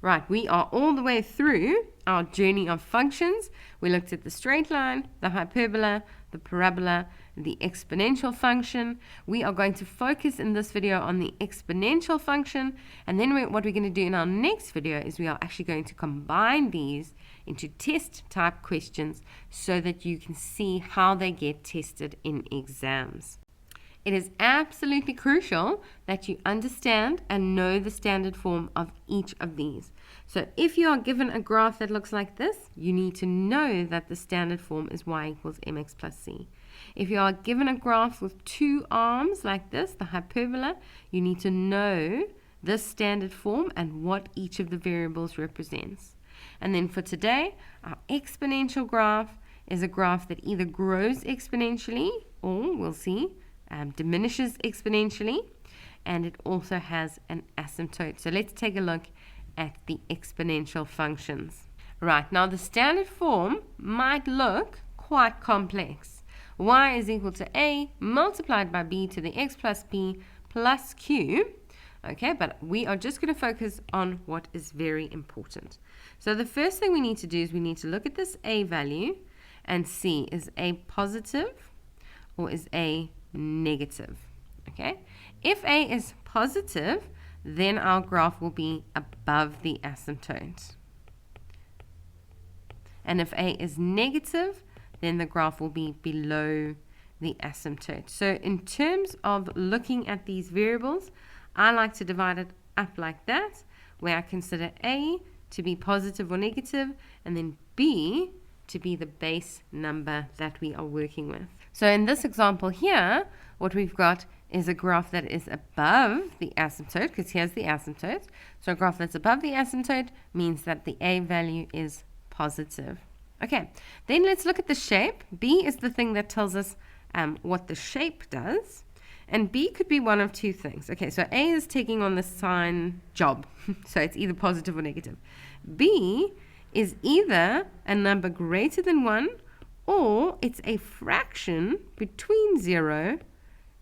Right, we are all the way through our journey of functions. We looked at the straight line, the hyperbola, the parabola, the exponential function. We are going to focus in this video on the exponential function, and then what we're going to do in our next video is we are actually going to combine these into test type questions so that you can see how they get tested in exams. It is absolutely crucial that you understand and know the standard form of each of these. So if you are given a graph that looks like this, you need to know that the standard form is y equals mx plus c. If you are given a graph with two arms like this, the hyperbola, you need to know this standard form and what each of the variables represents. And then for today, our exponential graph is a graph that either grows exponentially or, we'll see, diminishes exponentially, and it also has an asymptote. So let's take a look at the exponential functions. Right, now the standard form might look quite complex. Y is equal to a multiplied by b to the x plus b plus q. Okay, but we are just going to focus on what is very important. So the first thing we need to do is we need to look at this a value and see, is a positive or is a negative? Okay, if a is positive, then our graph will be above the asymptote. And if a is negative, then the graph will be below the asymptote. So in terms of looking at these variables, I like to divide it up like that, where I consider a to be positive or negative, and then b to be the base number that we are working with. So in this example here, what we've got is a graph that is above the asymptote, because here's the asymptote. So a graph that's above the asymptote means that the a value is positive. Okay, then let's look at the shape. B is the thing that tells us what the shape does, and B could be one of two things. Okay, so A is taking on the sign job, so it's either positive or negative. B is either a number greater than 1, or it's a fraction between 0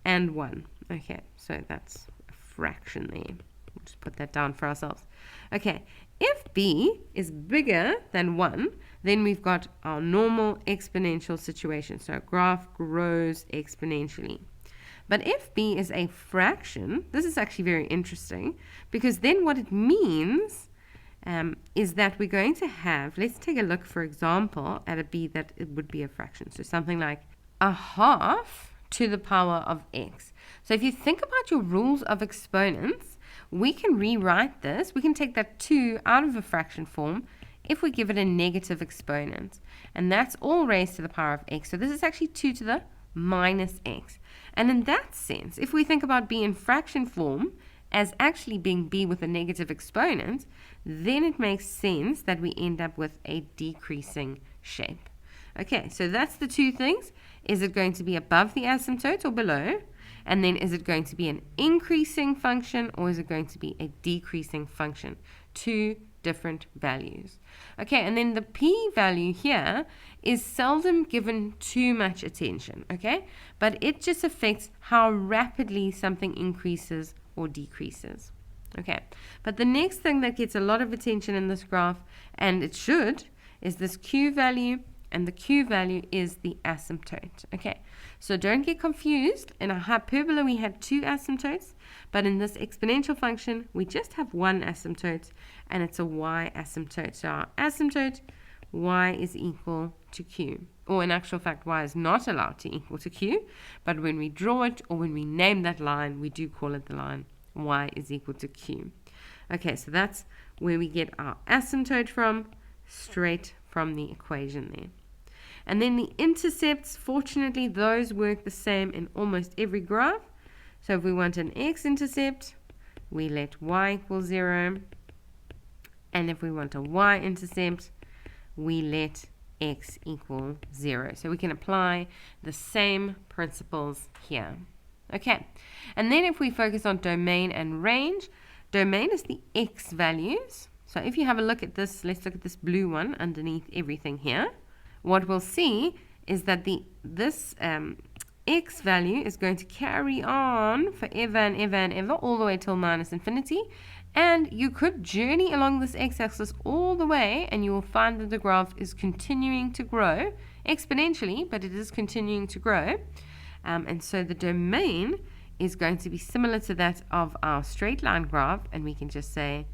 and 1. Okay, so that's a fraction there. We'll just put that down for ourselves. Okay, if b is bigger than 1, then we've got our normal exponential situation. So a graph grows exponentially. But if b is a fraction, this is actually very interesting, because then what it means is that we're going to have, let's take a look, for example, at a b that it would be a fraction. So something like a half to the power of x. So if you think about your rules of exponents, we can rewrite this. We can take that 2 out of a fraction form if we give it a negative exponent. And that's all raised to the power of x. So this is actually 2 to the minus x. And in that sense, if we think about b in fraction form as actually being b with a negative exponent, then it makes sense that we end up with a decreasing shape. Okay, so that's the two things. Is it going to be above the asymptote or below? And then is it going to be an increasing function or is it going to be a decreasing function? Two different values. Okay, and then the p value here is seldom given too much attention, okay? But it just affects how rapidly something increases or decreases. Okay, but the next thing that gets a lot of attention in this graph, and it should, is this q value, and the q value is the asymptote. Okay, so don't get confused. In a hyperbola we had 2 asymptotes, but in this exponential function we just have 1 asymptote, and it's a y asymptote. So our asymptote, y is equal to q. Or in actual fact, y is not allowed to equal to q, but when we draw it or when we name that line, we do call it the line y is equal to q. Okay, so that's where we get our asymptote from, straight from the equation there. And then the intercepts, fortunately, those work the same in almost every graph. So if we want an x-intercept, we let y equal 0. And if we want a y-intercept, we let x equal 0. So we can apply the same principles here. Okay, and then if we focus on domain and range, domain is the x values. So if you have a look at this, let's look at this blue one underneath everything here. What we'll see is that this x value is going to carry on forever and ever and ever, all the way till minus infinity. And you could journey along this x-axis all the way, and you will find that the graph is continuing to grow exponentially, but it is continuing to grow. And so the domain is going to be similar to that of our straight line graph, and we can just say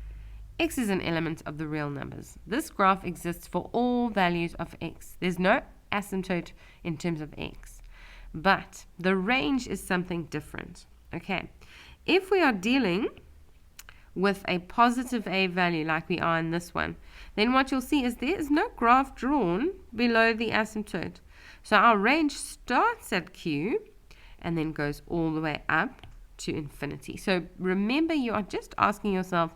x is an element of the real numbers. This graph exists for all values of x. There's no asymptote in terms of x. But the range is something different. Okay, if we are dealing with a positive a value like we are in this one, then what you'll see is there is no graph drawn below the asymptote. So our range starts at q and then goes all the way up to infinity. So remember, you are just asking yourself,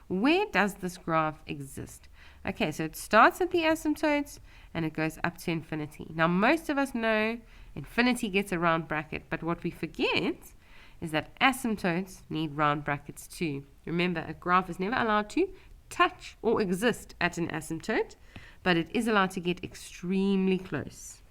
where does this graph exist? Okay, so it starts at the asymptotes and it goes up to infinity. Now most of us know infinity gets a round bracket, but what we forget is that asymptotes need round brackets too. Remember, a graph is never allowed to touch or exist at an asymptote, but it is allowed to get extremely close.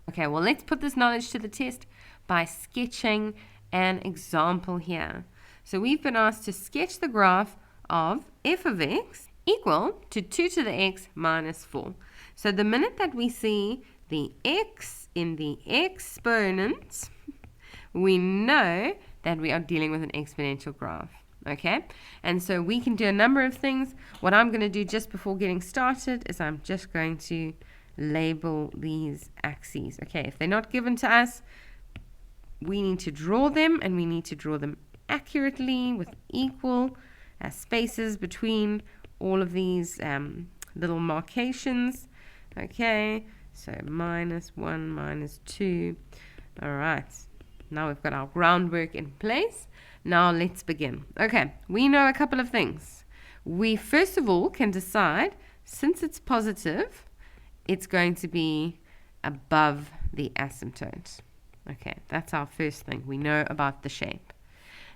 Okay, well, let's put this knowledge to the test by sketching an example here. So we've been asked to sketch the graph of f of x equal to 2 to the x minus 4. So the minute that we see the x in the exponent, we know that we are dealing with an exponential graph. Okay, and so we can do a number of things. What I'm going to do just before getting started is I'm just going to label these axes. Okay, if they're not given to us, we need to draw them, and we need to draw them accurately with equal spaces between all of these little markations. Okay, so -1, -2. All right, now we've got our groundwork in place. Now let's begin. Okay, we know a couple of things. We first of all can decide, since it's positive, it's going to be above the asymptote. Okay, that's our first thing. We know about the shape.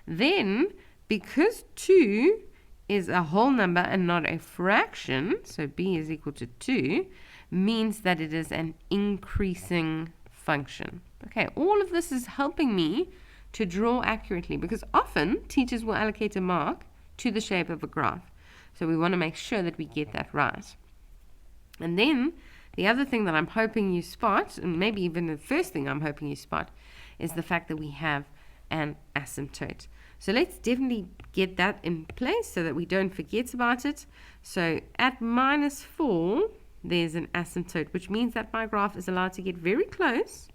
Then, because 2 is a whole number and not a fraction, so b is equal to 2, means that it is an increasing function. Okay, all of this is helping me to draw accurately, because often teachers will allocate a mark to the shape of a graph. So we want to make sure that we get that right. And then the other thing that I'm hoping you spot, and maybe even the first thing I'm hoping you spot, is the fact that we have an asymptote. So let's definitely get that in place so that we don't forget about it. So at -4, there's an asymptote, which means that my graph is allowed to get very close,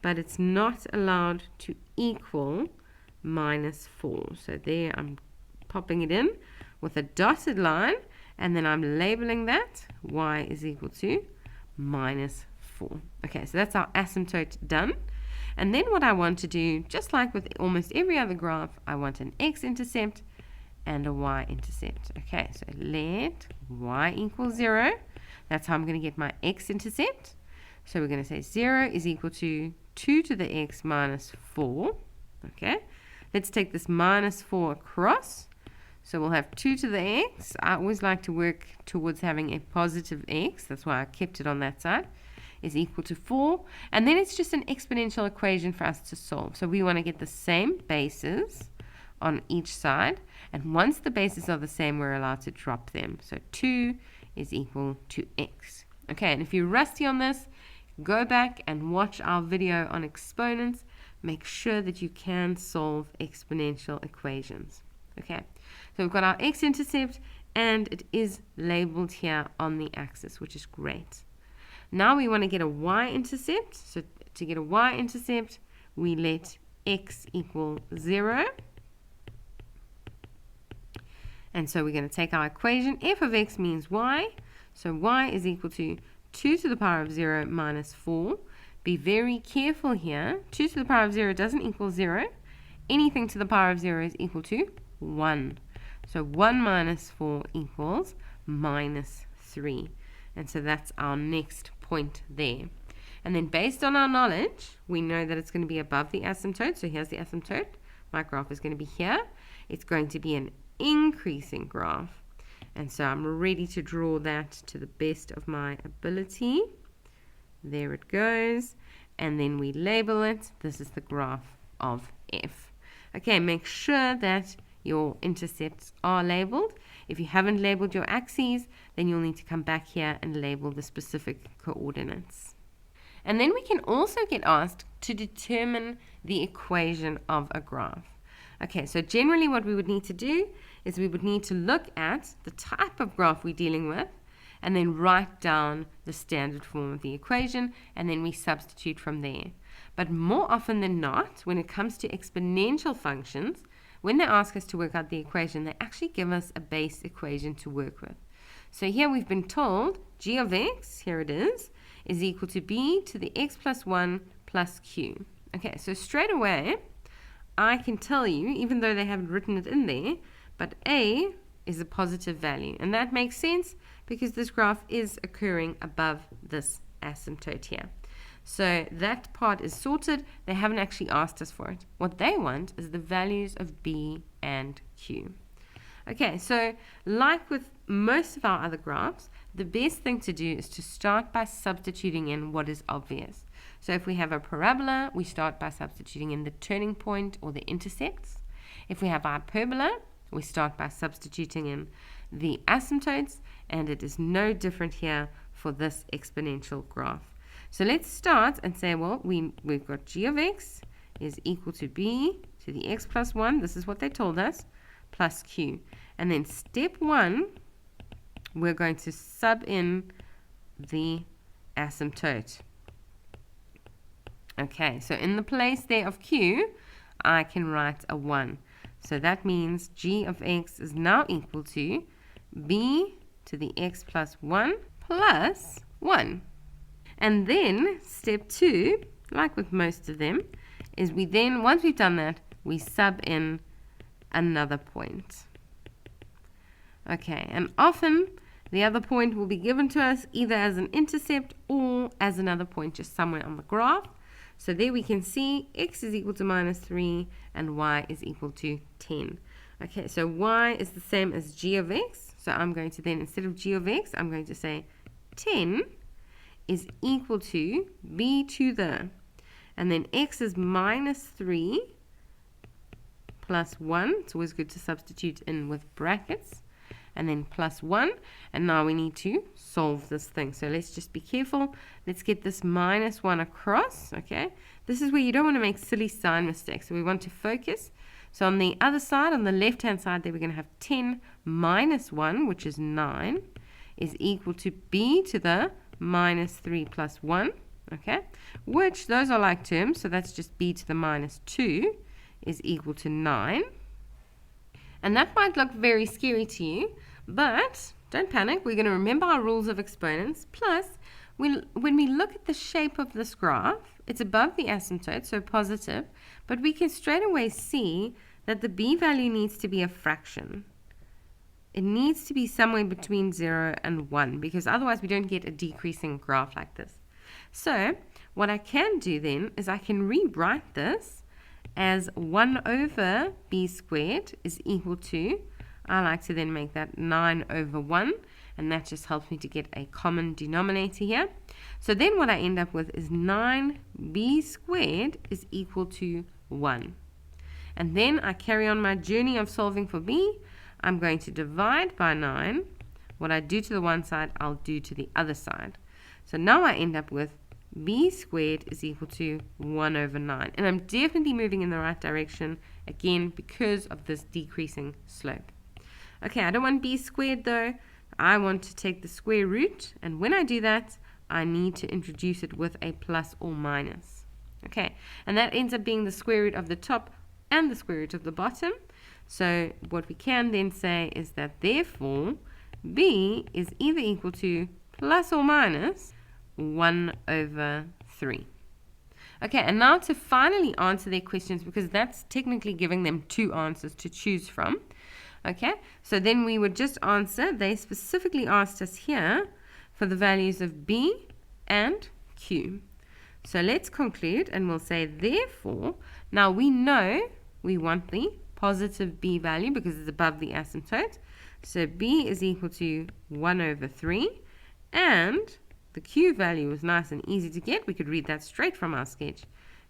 but it's not allowed to equal -4. So there I'm popping it in with a dotted line, and then I'm labeling that y is equal to -4. Okay, so that's our asymptote done. And then what I want to do, just like with almost every other graph, I want an x-intercept and a y-intercept. Okay, so let y equal 0. That's how I'm going to get my x-intercept. So we're going to say 0 is equal to 2 to the x minus 4. Okay, let's take this -4 across. So we'll have 2 to the x. I always like to work towards having a positive x. That's why I kept it on that side. Is equal to 4. And then it's just an exponential equation for us to solve. So we want to get the same bases on each side. And once the bases are the same, we're allowed to drop them. So 2 is equal to x. Okay, and if you're rusty on this, go back and watch our video on exponents. Make sure that you can solve exponential equations. Okay, so we've got our x-intercept, and it is labeled here on the axis, which is great. Now we want to get a y-intercept. So to get a y-intercept, we let x equal 0. And so we're going to take our equation. F of x means y. So y is equal to 2 to the power of 0 minus 4. Be very careful here. 2 to the power of 0 doesn't equal 0. Anything to the power of 0 is equal to 1. So 1 minus 4 equals -3. And so that's our next point there. And then based on our knowledge, we know that it's going to be above the asymptote. So here's the asymptote. My graph is going to be here. It's going to be an increasing graph. And so I'm ready to draw that to the best of my ability. There it goes. And then we label it. This is the graph of f. Okay, make sure that your intercepts are labeled. If you haven't labeled your axes, then you'll need to come back here and label the specific coordinates. And then we can also get asked to determine the equation of a graph. Okay, so generally what we would need to do is we would need to look at the type of graph we're dealing with and then write down the standard form of the equation, and then we substitute from there. But more often than not, when it comes to exponential functions, when they ask us to work out the equation, they actually give us a base equation to work with. So here we've been told g of x, here it is equal to b to the x plus 1 plus q. Okay, so straight away, I can tell you, even though they haven't written it in there, but a is a positive value. And that makes sense because this graph is occurring above this asymptote here. So that part is sorted. They haven't actually asked us for it. What they want is the values of b and q. Okay, so like with most of our other graphs, the best thing to do is to start by substituting in what is obvious. So if we have a parabola, we start by substituting in the turning point or the intercepts. If we have a hyperbola, we start by substituting in the asymptotes, and it is no different here for this exponential graph. So let's start and say, well, we've got g of x is equal to b to the x plus 1, this is what they told us, plus q. And then step 1, we're going to sub in the asymptote. Okay, so in the place there of q, I can write a 1. So that means g of x is now equal to b to the x plus 1 plus 1. And then step 2, like with most of them, is we then, once we've done that, we sub in another point. Okay, and often the other point will be given to us either as an intercept or as another point just somewhere on the graph. So there we can see x is equal to minus 3 and y is equal to 10. Okay, so y is the same as g of x. So I'm going to then, instead of g of x, I'm going to say 10 is equal to b to the, and then x is minus 3 plus 1. It's always good to substitute in with brackets. And then plus 1, and now we need to solve this thing. So let's just be careful. Let's get this minus 1 across, okay? This is where you don't want to make silly sign mistakes. So we want to focus. So on the other side, on the left-hand side there, we're going to have 10 minus 1, which is 9, is equal to b to the minus 3 plus 1, okay? Which, those are like terms, so that's just b to the minus 2 is equal to 9. And that might look very scary to you, but don't panic. We're going to remember our rules of exponents. Plus, when we look at the shape of this graph, it's above the asymptote, so positive, but we can straight away see that the b value needs to be a fraction. It needs to be somewhere between 0 and 1, because otherwise we don't get a decreasing graph like this. So what I can do then is I can rewrite this as 1 over b squared is equal to, I like to then make that 9 over 1, and that just helps me to get a common denominator here. So then what I end up with is 9b squared is equal to 1. And then I carry on my journey of solving for b. I'm going to divide by 9. What I do to the one side, I'll do to the other side. So now I end up with b squared is equal to 1 over 9. And I'm definitely moving in the right direction, again, because of this decreasing slope. Okay, I don't want b squared though. I want to take the square root, and when I do that, I need to introduce it with a plus or minus. Okay, and that ends up being the square root of the top and the square root of the bottom. So what we can then say is that therefore b is either equal to plus or minus 1 over 3. Okay, and now to finally answer their questions, because that's technically giving them two answers to choose from. Okay, so then we would just answer, they specifically asked us here for the values of b and q. So let's conclude, and we'll say therefore, now we know we want the positive b value because it's above the asymptote. So b is equal to 1 over 3, and the q value was nice and easy to get. We could read that straight from our sketch.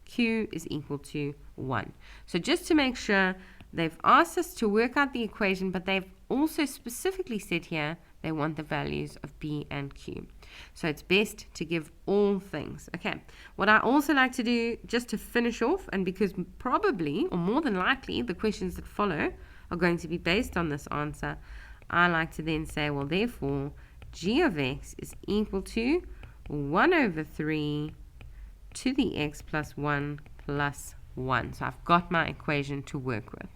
Q is equal to 1. So just to make sure they've asked us to work out the equation, but they've also specifically said here they want the values of b and q. So it's best to give all things. Okay, what I also like to do, just to finish off, and because probably or more than likely the questions that follow are going to be based on this answer, I like to then say, well, therefore g of x is equal to 1 over 3 to the x plus 1 plus 1. So I've got my equation to work with.